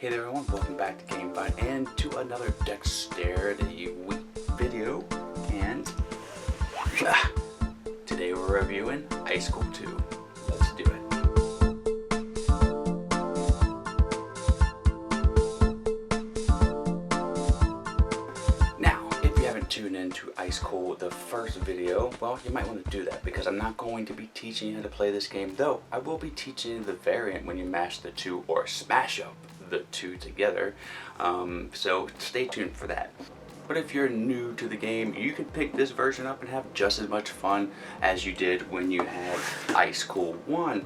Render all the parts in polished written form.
Hey there everyone, welcome back to GameFind and to another Dexterity Week video. And today we're reviewing Ice School 2. Let's do it. Now, if you haven't tuned into Ice School, the first video, well, you might want to do that because I'm not going to be teaching you how to play this game, though I will be teaching you the variant when you mash the two or smash up the two together, so stay tuned for that. But if you're new to the game, you can pick this version up and have just as much fun as you did when you had Ice School 1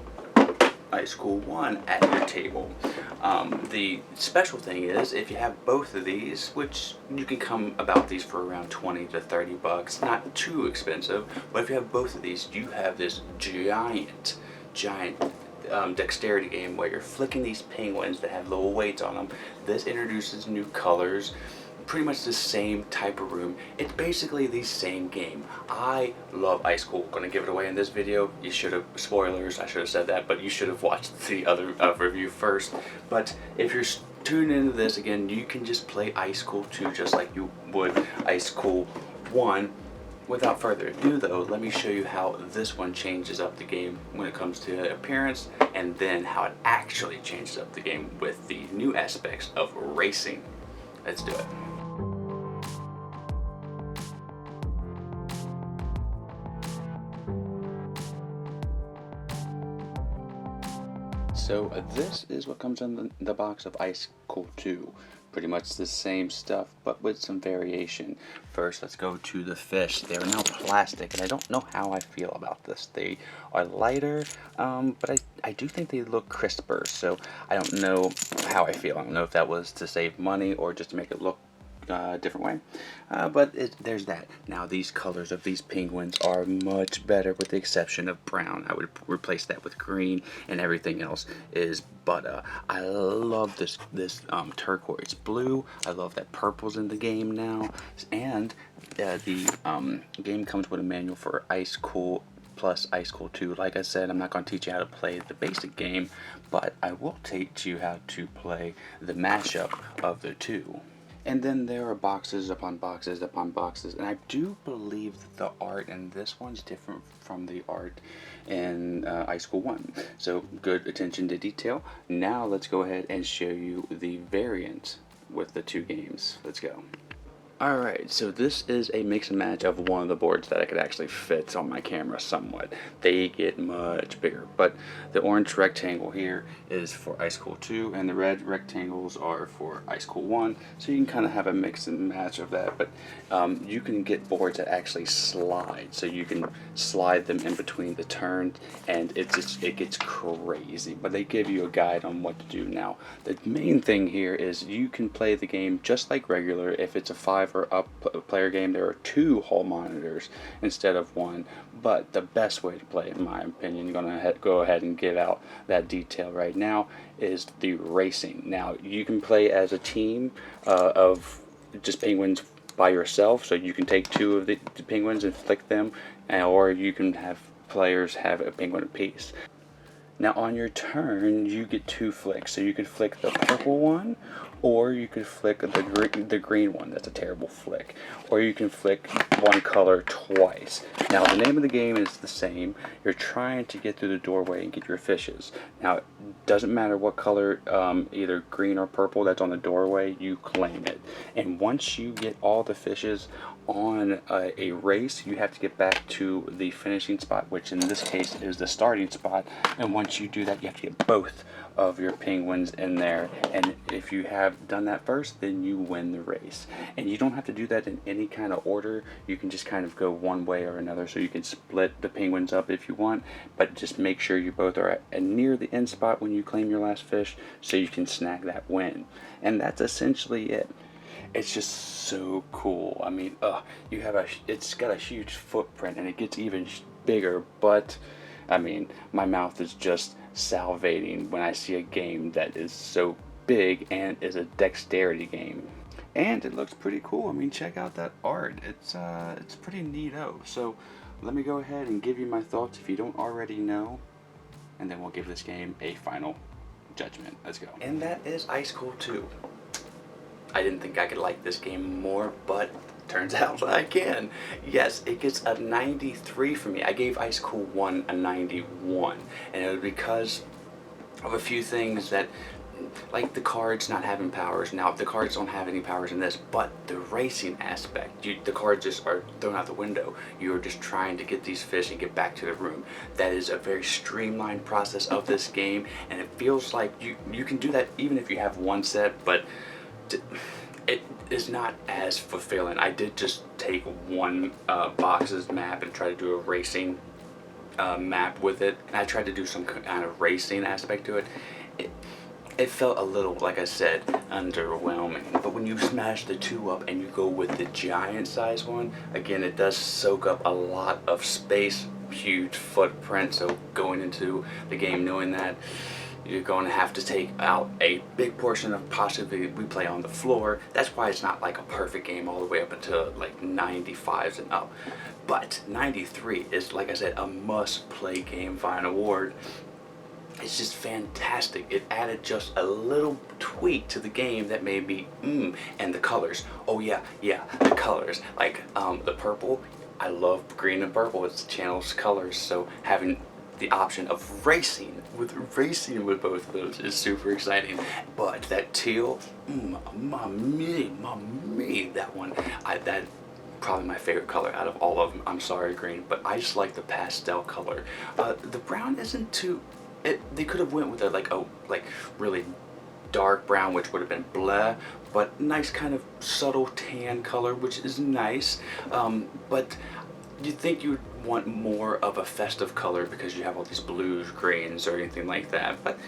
at your table. The special thing is if you have both of these, which you can come about these for around 20 to 30 bucks, not too expensive, but if you have both of these, you have this giant dexterity game where you're flicking these penguins that have little weights on them. This introduces new colors, pretty much the same type of room. It's basically the same game. I love Ice School. Gonna give it away in this video. You should have, spoilers, I should have said that, but you should have watched the other review first. But if you're tuned into this again, you can just play Ice School 2 just like you would Ice School 1. Without further ado though, let me show you how this one changes up the game when it comes to appearance, and then how it actually changes up the game with the new aspects of racing. Let's do it. So this is what comes in the box of Ice School 2. Pretty much the same stuff, but with some variation. First, let's go to the fish. They are now plastic, and I don't know how I feel about this. They are lighter, but I do think they look crisper, so I don't know how I feel. I don't know if that was to save money or just to make it look different way, but there's that. Now these colors of these penguins are much better, with the exception of brown. I would replace that with green, and everything else is butter. I love this turquoise blue. I love that purple's in the game now, and the game comes with a manual for Ice Cool plus Ice School 2. Like I said, I'm not going to teach you how to play the basic game, but I will teach you how to play the mashup of the two. And then there are boxes upon boxes upon boxes, and I do believe that the art in this one's different from the art in Ice School 1. So good attention to detail. Now let's go ahead and show you the variant with the two games. Let's go. Alright, so this is a mix and match of one of the boards that I could actually fit on my camera somewhat. They get much bigger, but the orange rectangle here is for Ice School 2, and the red rectangles are for Ice School 1, so you can kind of have a mix and match of that. But you can get boards that actually slide, so you can slide them in between the turns, and it gets crazy. But they give you a guide on what to do. Now, the main thing here is you can play the game just like regular. If it's a 5 or up player game, there are 2 hall monitors instead of 1, but the best way to play, in my opinion, going to go ahead and give out that detail right now, is the racing. Now you can play as a team of just penguins by yourself, so you can take 2 of the penguins and flick them, or you can have players have a penguin apiece. Now on your turn, you get 2 flicks, so you could flick the purple one, or you could flick the green one. That's a terrible flick. Or you can flick one color twice. Now the name of the game is the same. You're trying to get through the doorway and get your fishes. Now it doesn't matter what color, either green or purple that's on the doorway, you claim it. And once you get all the fishes on a race, you have to get back to the finishing spot, which in this case is the starting spot. And once you do that, you have to get both of your penguins in there, and if you have done that first, then you win the race. And you don't have to do that in any kind of order. You can just kind of go one way or another, so you can split the penguins up if you want, but just make sure you both are at near the end spot when you claim your last fish, so you can snag that win. And that's essentially it. It's just so cool. I mean, it's got a huge footprint, and it gets even bigger, but I mean, my mouth is just salivating when I see a game that is so big and is a dexterity game. And it looks pretty cool. I mean, check out that art. It's pretty neato. So let me go ahead and give you my thoughts if you don't already know, and then we'll give this game a final judgment. Let's go. And that is Ice Cold 2. I didn't think I could like this game more, but turns out I can. Yes, it gets a 93 from me. I gave Ice Cold 1 a 91, and it was because of a few things that, like the cards not having powers. Now, the cards don't have any powers in this, but the racing aspect, the cards just are thrown out the window. You're just trying to get these fish and get back to the room. That is a very streamlined process of this game, and it feels like you can do that even if you have one set, but it is not as fulfilling. I did just take one box's map and try to do a racing map with it, and I tried to do some kind of racing aspect to it. It felt a little, like I said, underwhelming. But when you smash the 2 up and you go with the giant size one, again, it does soak up a lot of space, huge footprint. So going into the game knowing that you're going to have to take out a big portion of possibly we play on the floor. That's why it's not like a perfect game all the way up until like 95s and up. But 93 is, like I said, a must-play game. Vine Award. It's just fantastic. It added just a little tweak to the game that made me and the colors. Oh yeah, the colors. Like the purple. I love green and purple. It's the channel's colors. So having the option of racing with both of those is super exciting. But that teal, mommy, that one, that probably my favorite color out of all of them. I'm sorry, green, but I just like the pastel color. The brown isn't too. They could have went with a like really dark brown, which would have been blah, but nice kind of subtle tan color, which is nice. But you'd think you would want more of a festive color because you have all these blues, greens, or anything like that. But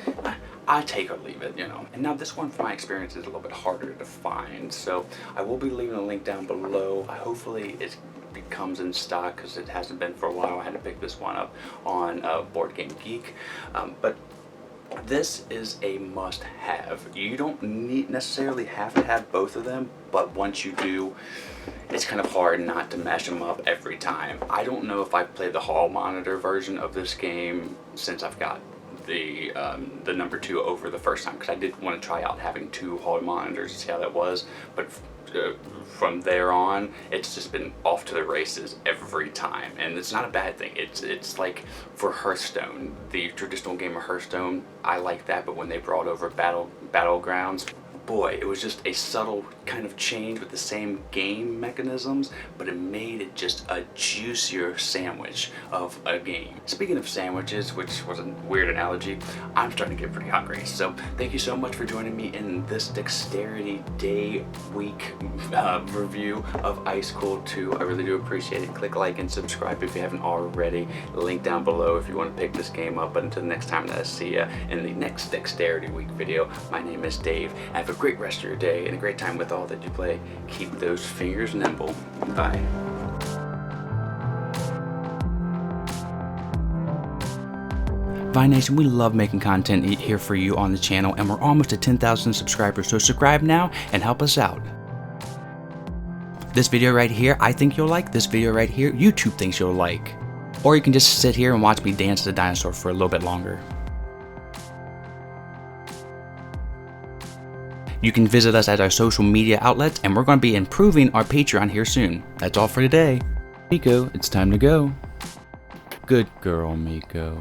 I take or leave it, you know. And now this one, from my experience, is a little bit harder to find. So I will be leaving a link down below. Hopefully it comes in stock because it hasn't been for a while. I had to pick this one up on Board Game Geek. But this is a must-have. You don't necessarily have to have both of them, but once you do, it's kind of hard not to mash them up every time. I don't know if I've played the hall monitor version of this game since I've got the number 2 over the first time, because I did want to try out having 2 hall monitors to see how that was, but from there on, it's just been off to the races every time, and it's not a bad thing. It's like for Hearthstone, the traditional game of Hearthstone, I like that, but when they brought over Battlegrounds, boy, it was just a subtle kind of change with the same game mechanisms, but it made it just a juicier sandwich of a game. Speaking of sandwiches, which was a weird analogy, I'm starting to get pretty hungry. So thank you so much for joining me in this Dexterity Day week review of Ice Cold 2. I really do appreciate it. Click like and subscribe if you haven't already. Link down below if you want to pick this game up. But until the next time that I see you in the next Dexterity Week video, my name is Dave. Have a great rest of your day and a great time with all that you play. Keep those fingers nimble. Bye. Vine Nation, we love making content here for you on the channel, and we're almost at 10,000 subscribers, so subscribe now and help us out. This video right here, I think you'll like. This video right here, YouTube thinks you'll like. Or you can just sit here and watch me dance the dinosaur for a little bit longer. You can visit us at our social media outlets, and we're going to be improving our Patreon here soon. That's all for today. Miko, it's time to go. Good girl, Miko.